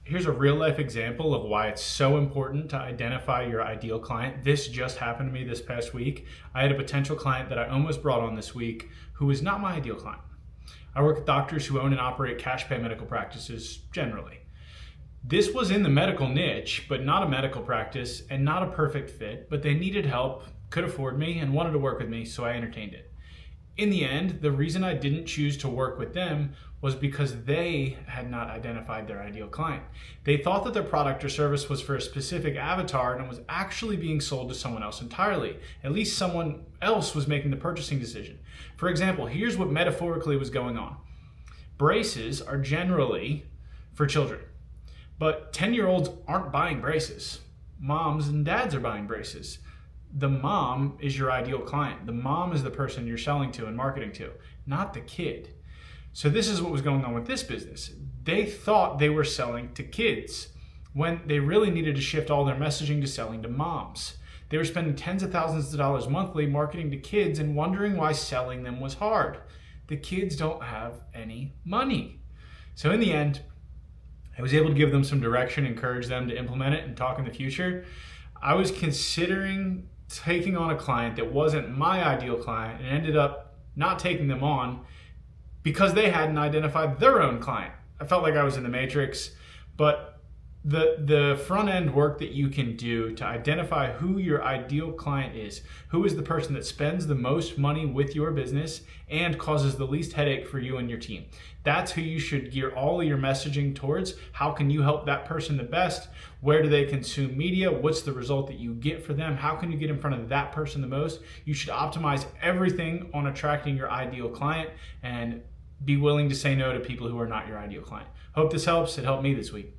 Here's a real life example of why it's so important to identify your ideal client. This just happened to me this past week. I had a potential client that I almost brought on this week who is not my ideal client. I work with doctors who own and operate cash pay medical practices generally. This was in the medical niche, but not a medical practice and not a perfect fit, but they needed help, could afford me, and wanted to work with me, so I entertained it. In the end, the reason I didn't choose to work with them was because they had not identified their ideal client. They thought that their product or service was for a specific avatar and it was actually being sold to someone else entirely. At least someone else was making the purchasing decision. For example, here's what metaphorically was going on. Braces are generally for children, but 10-year-olds aren't buying braces. Moms and dads are buying braces. The mom is your ideal client. The mom is the person you're selling to and marketing to, not the kid. So this is what was going on with this business. They thought they were selling to kids when they really needed to shift all their messaging to selling to moms. They were spending tens of thousands of dollars monthly marketing to kids and wondering why selling them was hard. The kids don't have any money. So in the end, I was able to give them some direction, encourage them to implement it and talk in the future. I was considering taking on a client that wasn't my ideal client and ended up not taking them on because they hadn't identified their own client. I felt like I was in the Matrix, but the front end work that you can do to identify who your ideal client is, who is the person that spends the most money with your business and causes the least headache for you and your team. That's who you should gear all of your messaging towards. How can you help that person the best? Where do they consume media? What's the result that you get for them? How can you get in front of that person the most? You should optimize everything on attracting your ideal client and be willing to say no to people who are not your ideal client. Hope this helps. It helped me this week.